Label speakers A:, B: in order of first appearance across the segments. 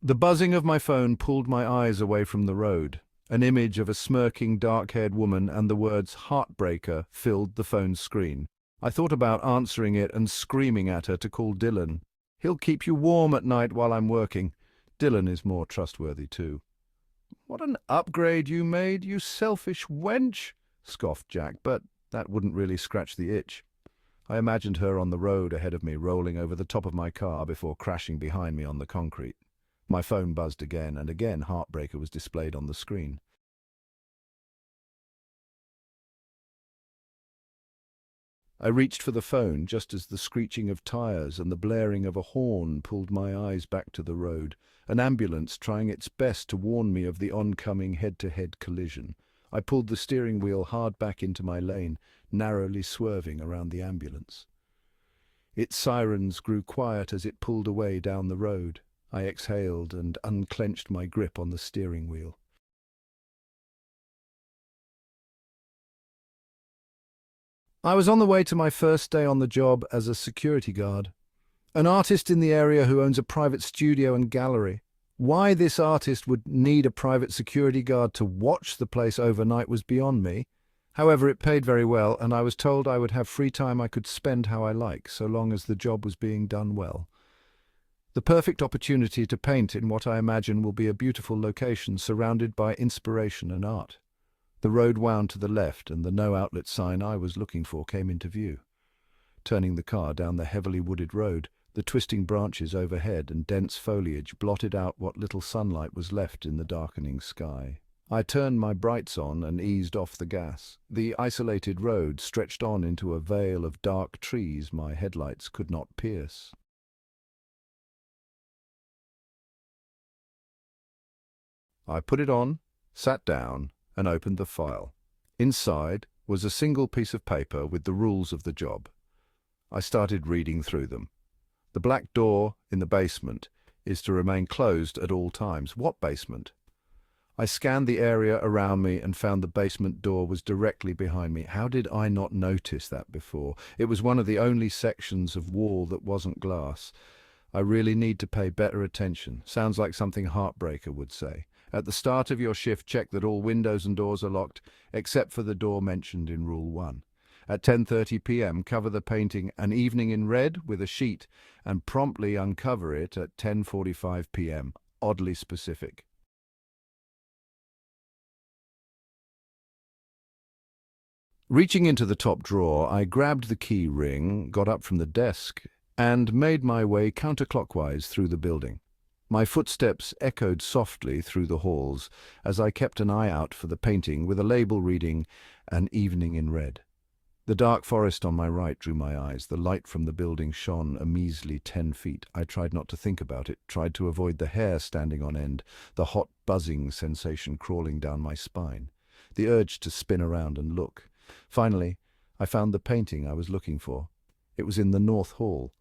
A: The buzzing of my phone pulled my eyes away from the road. An image of a smirking, dark-haired woman and the words "Heartbreaker" filled the phone's screen. I thought about answering it and screaming at her to call Dylan. He'll keep you warm at night while I'm working. Dylan is more trustworthy too. "What an upgrade you made, you selfish wench," scoffed Jack, but that wouldn't really scratch the itch. I imagined her on the road ahead of me, rolling over the top of my car before crashing behind me on the concrete. My phone buzzed again, and again Heartbreaker was displayed on the screen. I reached for the phone just as the screeching of tires and the blaring of a horn pulled my eyes back to the road, an ambulance trying its best to warn me of the oncoming head-to-head collision. I pulled the steering wheel hard back into my lane, narrowly swerving around the ambulance. Its sirens grew quiet as it pulled away down the road. I exhaled and unclenched my grip on the steering wheel. I was on the way to my first day on the job as a security guard. An artist in the area who owns a private studio and gallery. Why this artist would need a private security guard to watch the place overnight was beyond me. However, it paid very well, and I was told I would have free time I could spend how I like, so long as the job was being done well. The perfect opportunity to paint in what I imagine will be a beautiful location surrounded by inspiration and art. The road wound to the left, and the no-outlet sign I was looking for came into view. Turning the car down the heavily wooded road, the twisting branches overhead and dense foliage blotted out what little sunlight was left in the darkening sky. I turned my brights on and eased off the gas. The isolated road stretched on into a veil of dark trees my headlights could not pierce. I put it on, sat down, and opened the file. Inside was a single piece of paper with the rules of the job. I started reading through them. The black door in the basement is to remain closed at all times. What basement? I scanned the area around me and found the basement door was directly behind me. How did I not notice that before? It was one of the only sections of wall that wasn't glass. I really need to pay better attention. Sounds like something Heartbreaker would say. At the start of your shift, check that all windows and doors are locked, except for the door mentioned in Rule 1. At 10:30 p.m., cover the painting "An Evening in Red" with a sheet and promptly uncover it at 10:45 p.m. Oddly specific. Reaching into the top drawer, I grabbed the key ring, got up from the desk, and made my way counterclockwise through the building. My footsteps echoed softly through the halls as I kept an eye out for the painting with a label reading "An Evening in Red." The dark forest on my right drew my eyes. The light from the building shone a measly 10 feet. I tried not to think about it, tried to avoid the hair standing on end, the hot buzzing sensation crawling down my spine, the urge to spin around and look. Finally, I found the painting I was looking for. It was in the north hall.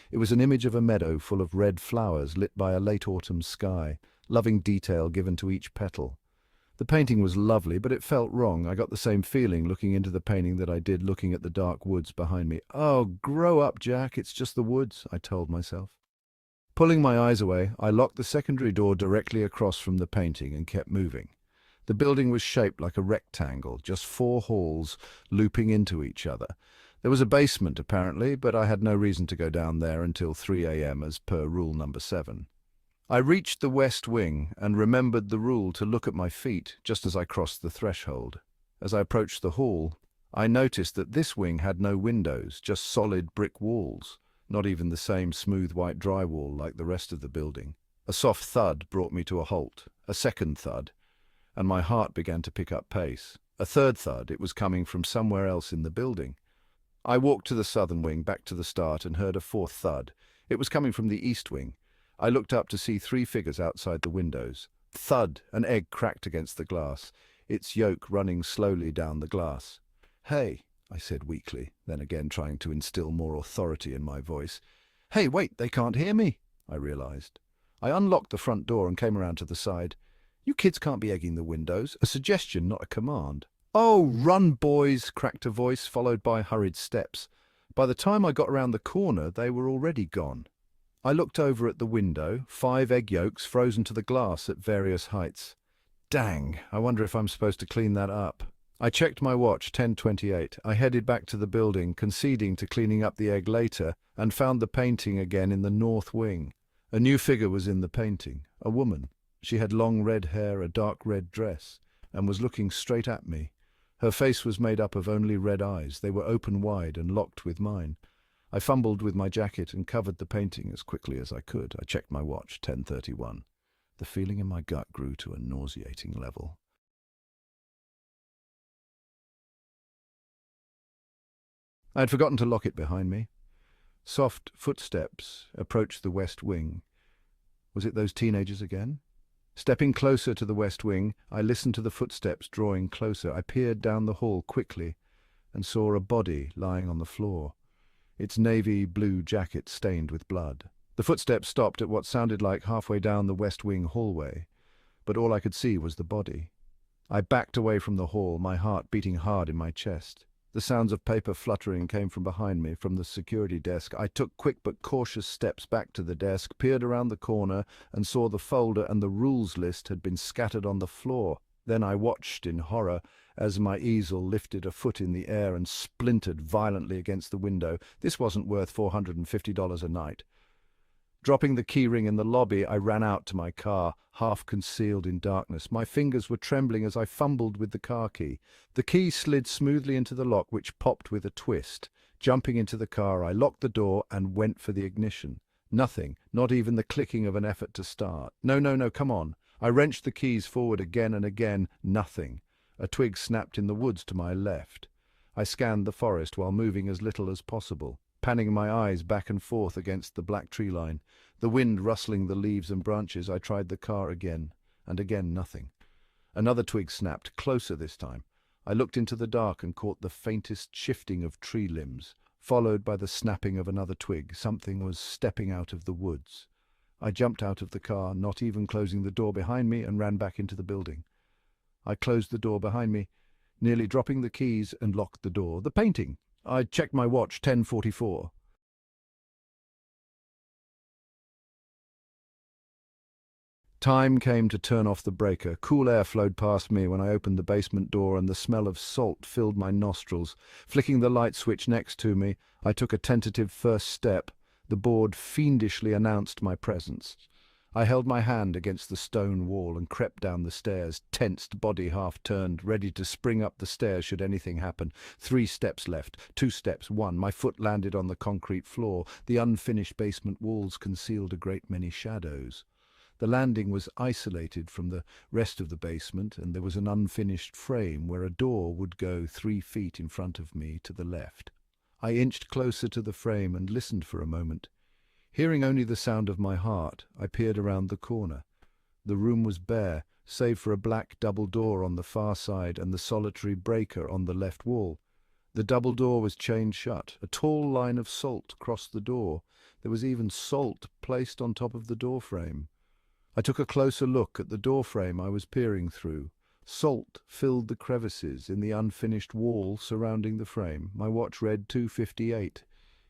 A: It was an image of a meadow full of red flowers lit by a late autumn sky, loving detail given to each petal. The painting was lovely, but it felt wrong. I got the same feeling looking into the painting that I did looking at the dark woods behind me. "Oh, grow up, Jack, it's just the woods," I told myself. Pulling my eyes away, I locked the secondary door directly across from the painting and kept moving. The building was shaped like a rectangle, just 4 halls looping into each other. There was a basement, apparently, but I had no reason to go down there until 3 a.m. as per rule number 7. I reached the west wing and remembered the rule to look at my feet just as I crossed the threshold. As I approached the hall, I noticed that this wing had no windows, just solid brick walls, not even the same smooth white drywall like the rest of the building. A soft thud brought me to a halt, a second thud, and my heart began to pick up pace. A third thud, it was coming from somewhere else in the building. I walked to the southern wing, back to the start, and heard a fourth thud. It was coming from the east wing. I looked up to see 3 figures outside the windows. Thud! An egg cracked against the glass, its yolk running slowly down the glass. "Hey," I said weakly, then again trying to instill more authority in my voice. "Hey, wait, they can't hear me," I realized. I unlocked the front door and came around to the side. "You kids can't be egging the windows." A suggestion, not a command. "Oh, run, boys," cracked a voice, followed by hurried steps. By the time I got around the corner, they were already gone. I looked over at the window, 5 egg yolks frozen to the glass at various heights. Dang, I wonder if I'm supposed to clean that up. I checked my watch, 10:28. I headed back to the building, conceding to cleaning up the egg later, and found the painting again in the north wing. A new figure was in the painting, a woman. She had long red hair, a dark red dress, and was looking straight at me. Her face was made up of only red eyes. They were open wide and locked with mine. I fumbled with my jacket and covered the painting as quickly as I could. I checked my watch, 10:31. The feeling in my gut grew to a nauseating level. I had forgotten to lock it behind me. Soft footsteps approached the west wing. Was it those teenagers again? Stepping closer to the west wing, I listened to the footsteps drawing closer. I peered down the hall quickly and saw a body lying on the floor, its navy blue jacket stained with blood. The footsteps stopped at what sounded like halfway down the west wing hallway, but all I could see was the body. I backed away from the hall, my heart beating hard in my chest. The sounds of paper fluttering came from behind me, from the security desk. I took quick but cautious steps back to the desk, peered around the corner, and saw the folder and the rules list had been scattered on the floor. Then I watched in horror as my easel lifted a foot in the air and splintered violently against the window. This wasn't worth $450 a night. Dropping the keyring in the lobby, I ran out to my car, half concealed in darkness. My fingers were trembling as I fumbled with the car key. The key slid smoothly into the lock, which popped with a twist. Jumping into the car, I locked the door and went for the ignition. Nothing, not even the clicking of an effort to start. No, come on. I wrenched the keys forward again and again. Nothing. A twig snapped in the woods to my left. I scanned the forest while moving as little as possible, panning my eyes back and forth against the black tree line. The wind rustling the leaves and branches, I tried the car again, and again nothing. Another twig snapped, closer this time. I looked into the dark and caught the faintest shifting of tree limbs, followed by the snapping of another twig. Something was stepping out of the woods. I jumped out of the car, not even closing the door behind me, and ran back into the building. I closed the door behind me, nearly dropping the keys, and locked the door. The painting! I checked my watch, 10:44. Time came to turn off the breaker. Cool air flowed past me when I opened the basement door, and the smell of salt filled my nostrils. Flicking the light switch next to me, I took a tentative first step. The board fiendishly announced my presence. I held my hand against the stone wall and crept down the stairs, tensed, body half-turned, ready to spring up the stairs should anything happen. 3 steps left, 2 steps, 1. My foot landed on the concrete floor. The unfinished basement walls concealed a great many shadows. The landing was isolated from the rest of the basement, and there was an unfinished frame where a door would go 3 feet in front of me to the left. I inched closer to the frame and listened for a moment. Hearing only the sound of my heart, I peered around the corner. The room was bare, save for a black double door on the far side and the solitary breaker on the left wall. The double door was chained shut. A tall line of salt crossed the door. There was even salt placed on top of the door frame. I took a closer look at the door frame I was peering through. Salt filled the crevices in the unfinished wall surrounding the frame. My watch read 2:58.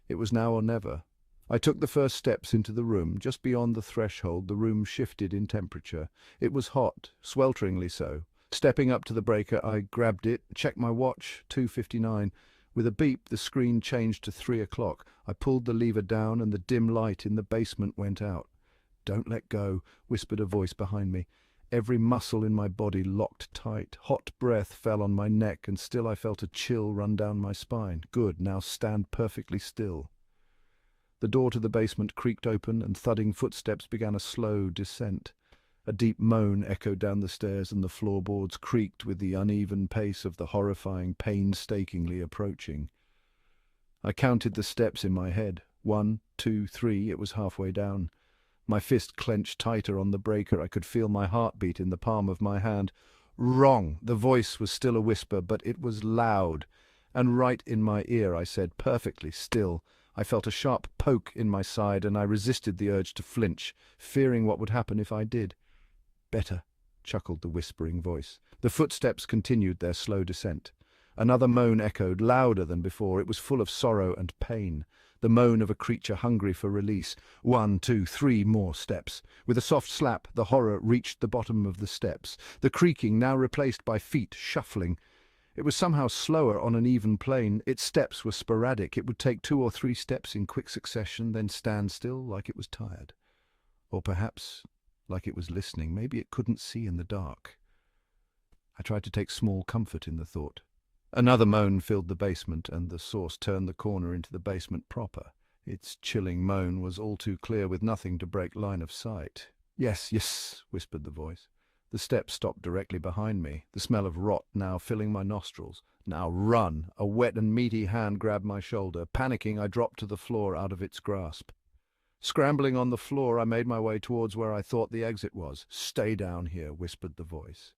A: It was now or never. I took the first steps into the room. Just beyond the threshold, the room shifted in temperature. It was hot, swelteringly so. Stepping up to the breaker, I grabbed it, checked my watch, 2:59. With a beep, the screen changed to 3 o'clock. I pulled the lever down and the dim light in the basement went out. "Don't let go," whispered a voice behind me. Every muscle in my body locked tight. Hot breath fell on my neck, and still I felt a chill run down my spine. Good, now stand perfectly still. The door to the basement creaked open, and thudding footsteps began a slow descent. A deep moan echoed down the stairs, and the floorboards creaked with the uneven pace of the horrifying, painstakingly approaching. I counted the steps in my head. 1, 2, 3. It was halfway down. My fist clenched tighter on the breaker. I could feel my heartbeat in the palm of my hand. Wrong! The voice was still a whisper, but it was loud. And right in my ear, I said, perfectly still. I felt a sharp poke in my side, and I resisted the urge to flinch, fearing what would happen if I did. "Better," chuckled the whispering voice. The footsteps continued their slow descent. Another moan echoed, louder than before. It was full of sorrow and pain. the moan of a creature hungry for release. 1, 2, 3 more steps. With a soft slap, the horror reached the bottom of the steps, the creaking now replaced by feet shuffling. It was somehow slower on an even plane. Its steps were sporadic. It would take 2 or 3 steps in quick succession, then stand still like it was tired. Or perhaps like it was listening. Maybe it couldn't see in the dark. I tried to take small comfort in the thought. Another moan filled the basement, and the source turned the corner into the basement proper. Its chilling moan was all too clear, with nothing to break line of sight. "Yes, yes," whispered the voice. The steps stopped directly behind me, the smell of rot now filling my nostrils. "Now run!" A wet and meaty hand grabbed my shoulder. Panicking, I dropped to the floor out of its grasp. Scrambling on the floor, I made my way towards where I thought the exit was. "Stay down here," whispered the voice.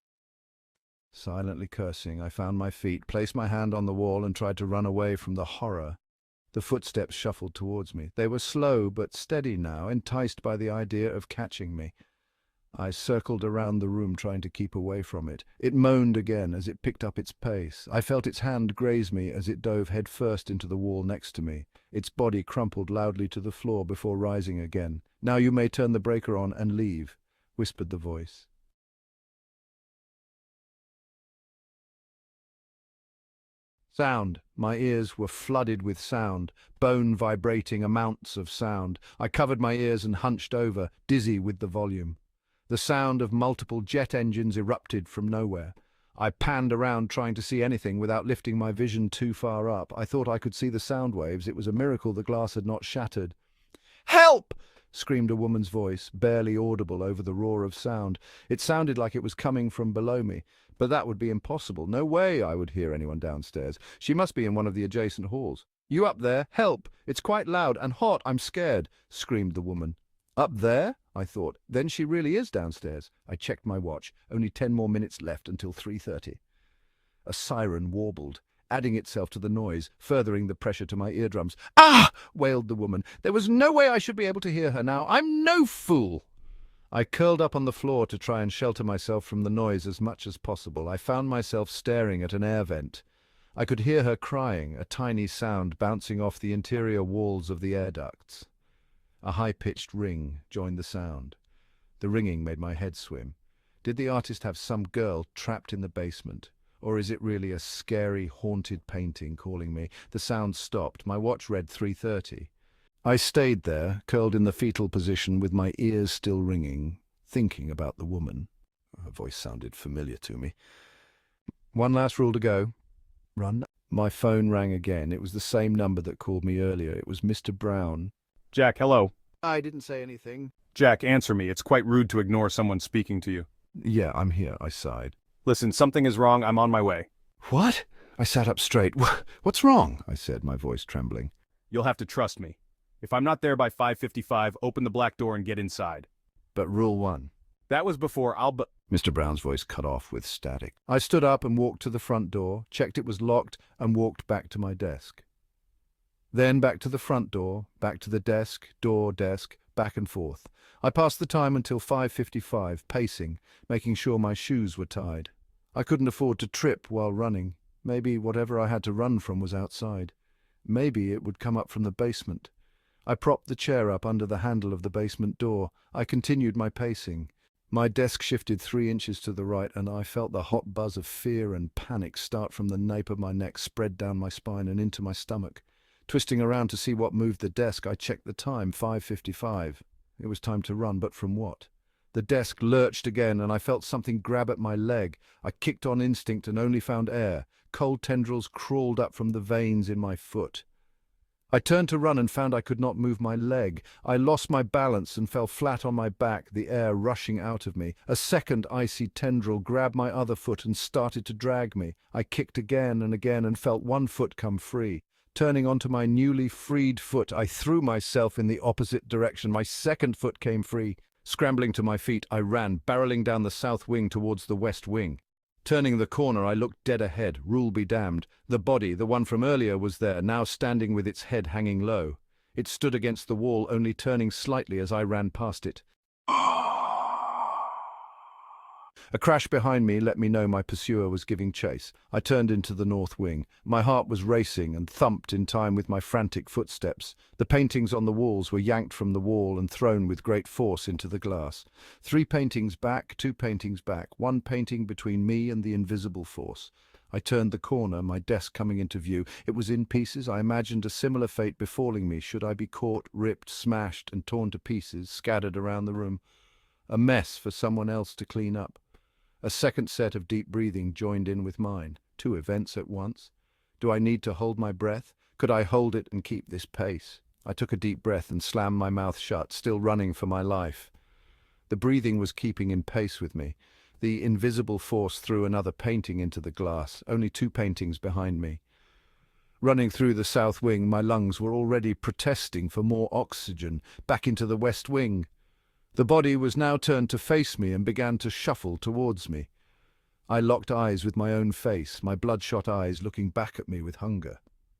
A: Silently cursing, I found my feet, placed my hand on the wall, and tried to run away from the horror. The footsteps shuffled towards me. They were slow but steady now, enticed by the idea of catching me. I circled around the room, trying to keep away from it. It moaned again as it picked up its pace. I felt its hand graze me as it dove headfirst into the wall next to me. Its body crumpled loudly to the floor before rising again. "Now you may turn the breaker on and leave," whispered the voice. Sound. My ears were flooded with sound, bone vibrating amounts of sound. I covered my ears and hunched over, dizzy with the volume. The sound of multiple jet engines erupted from nowhere. I panned around trying to see anything without lifting my vision too far up. I thought I could see the sound waves. It was a miracle the glass had not shattered. "Help!" screamed a woman's voice, barely audible over the roar of sound. It sounded like it was coming from below me, but that would be impossible. No way I would hear anyone downstairs. She must be in one of the adjacent halls. "You up there? Help! It's quite loud and hot. I'm scared," screamed the woman. Up there? I thought. Then she really is downstairs. I checked my watch. Only 10 more minutes left until 3:30. A siren warbled, adding itself to the noise, furthering the pressure to my eardrums. "Ah!" wailed the woman. There was no way I should be able to hear her now. I'm no fool! I curled up on the floor to try and shelter myself from the noise as much as possible. I found myself staring at an air vent. I could hear her crying, a tiny sound bouncing off the interior walls of the air ducts. A high-pitched ring joined the sound. The ringing made my head swim. Did the artist have some girl trapped in the basement? Or is it really a scary, haunted painting calling me? The sound stopped. My watch read 3:30. I stayed there, curled in the fetal position with my ears still ringing, thinking about the woman. Her voice sounded familiar to me. One last rule to go. Run. My phone rang again. It was the same number that called me earlier. It was Mr. Brown.
B: Jack, hello.
A: I didn't say anything.
B: Jack, answer me. It's quite rude to ignore someone speaking to you.
A: Yeah, I'm here, I sighed.
B: Listen, something is wrong. I'm on my way.
A: What? I sat up straight. What's wrong? I said, my voice trembling.
B: You'll have to trust me. If I'm not there by 5:55, open the black door and get inside.
A: But rule 1.
B: That was before
A: Mr. Brown's voice cut off with static. I stood up and walked to the front door, checked it was locked, and walked back to my desk. Then back to the front door, back to the desk, door, desk, back and forth. I passed the time until 5:55, pacing, making sure my shoes were tied. I couldn't afford to trip while running. Maybe whatever I had to run from was outside. Maybe it would come up from the basement. I propped the chair up under the handle of the basement door. I continued my pacing. My desk shifted 3 inches to the right, and I felt the hot buzz of fear and panic start from the nape of my neck, spread down my spine and into my stomach. Twisting around to see what moved the desk, I checked the time, 5:55. It was time to run, but from what? The desk lurched again, and I felt something grab at my leg. I kicked on instinct and only found air. Cold tendrils crawled up from the veins in my foot. I turned to run and found I could not move my leg. I lost my balance and fell flat on my back, the air rushing out of me. A second icy tendril grabbed my other foot and started to drag me. I kicked again and felt one foot come free. Turning onto my newly freed foot, I threw myself in the opposite direction. My second foot came free. Scrambling to my feet, I ran, barreling down the south wing towards the west wing. Turning the corner, I looked dead ahead. Rule be damned. The body, the one from earlier, was there, now standing with its head hanging low. It stood against the wall, only turning slightly as I ran past it. A crash behind me let me know my pursuer was giving chase. I turned into the north wing. My heart was racing and thumped in time with my frantic footsteps. The paintings on the walls were yanked from the wall and thrown with great force into the glass. 3 paintings back, 2 paintings back, 1 painting between me and the invisible force. I turned the corner, my desk coming into view. It was in pieces. I imagined a similar fate befalling me should I be caught, ripped, smashed, and torn to pieces, scattered around the room. A mess for someone else to clean up. A second set of deep breathing joined in with mine. 2 events at once. Do I need to hold my breath? Could I hold it and keep this pace? I took a deep breath and slammed my mouth shut, still running for my life. The breathing was keeping in pace with me. The invisible force threw another painting into the glass, only 2 paintings behind me. Running through the south wing, my lungs were already protesting for more oxygen, back into the west wing. The body was now turned to face me and began to shuffle towards me. I locked eyes with my own face, my bloodshot eyes looking back at me with hunger.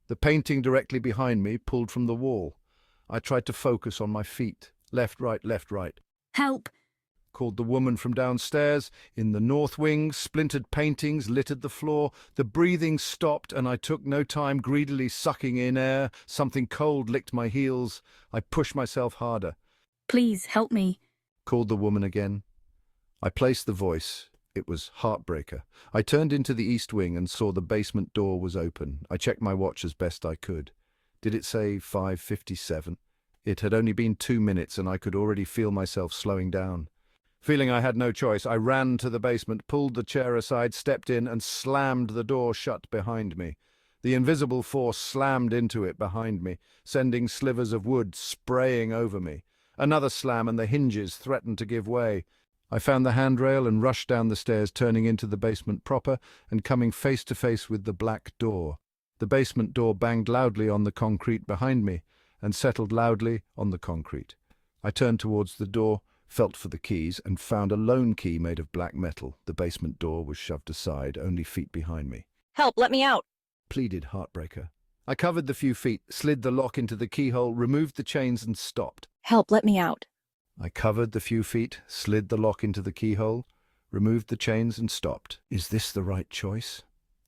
A: The painting directly behind me pulled from the wall. I tried to focus on my feet. Left, right,
C: Help!
A: called the woman from downstairs. In the north wing, splintered paintings littered the floor. The breathing stopped, and I took no time greedily sucking in air. Something cold licked my heels. I pushed myself harder.
C: Please help me.
A: Called the woman again. I placed the voice. It was Heartbreaker. I turned into the east wing and saw the basement door was open. I checked my watch as best I could. Did it say 5:57? It had only been 2 minutes and I could already feel myself slowing down. Feeling I had no choice, I ran to the basement, pulled the chair aside, stepped in and slammed the door shut behind me. The invisible force slammed into it behind me, sending slivers of wood spraying over me. Another slam and the hinges threatened to give way. I found the handrail and rushed down the stairs, turning into the basement proper and coming face to face with the black door. The basement door banged loudly on the concrete behind me and settled loudly on the concrete. I turned towards the door, felt for the keys, and found a lone key made of black metal. The basement door was shoved aside, only feet behind me.
D: Help, let me out.
A: Pleaded Heartbreaker. I covered the few feet, slid the lock into the keyhole, removed the chains and stopped.
D: Help, let me out.
A: I covered the few feet, slid the lock into the keyhole, removed the chains and stopped. Is this the right choice?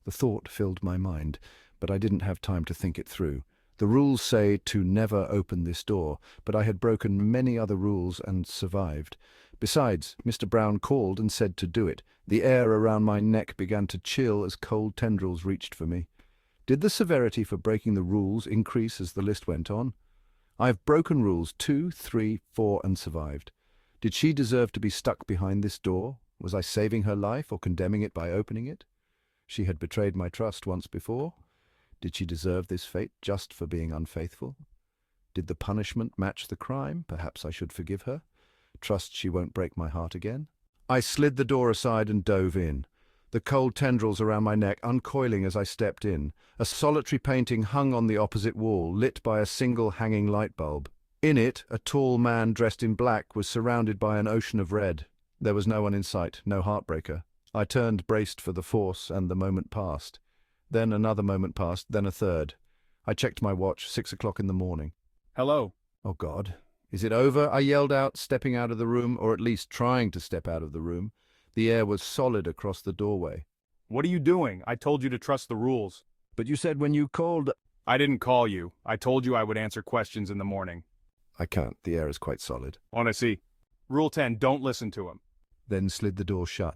A: The thought filled my mind, but I didn't have time to think it through. The rules say to never open this door, but I had broken many other rules and survived. Besides, Mr. Brown called and said to do it. The air around my neck began to chill as cold tendrils reached for me. Did the severity for breaking the rules increase as the list went on? I have broken rules 2, 3, 4 and survived. Did she deserve to be stuck behind this door? Was I saving her life or condemning it by opening it? She had betrayed my trust once before. Did she deserve this fate just for being unfaithful? Did the punishment match the crime? Perhaps I should forgive her. Trust she won't break my heart again. I slid the door aside and dove in. The cold tendrils around my neck uncoiling as I stepped in. A solitary painting hung on the opposite wall, lit by a single hanging light bulb. In it, a tall man dressed in black was surrounded by an ocean of red. There was no one in sight, no Heartbreaker. I turned, braced for the force, and the moment passed. Then another moment passed, then a third. I checked my watch, 6 o'clock in the morning.
B: Hello.
A: Oh, God. Is it over? I yelled out, stepping out of the room, or at least trying to step out of the room. The air was solid across the doorway.
B: What are you doing? I told you to trust the rules.
A: But you said when you called...
B: I didn't call you. I told you I would answer questions in the morning.
A: I can't. The air is quite solid.
B: Wanna see? Rule 10, don't listen to him.
A: Then slid the door shut.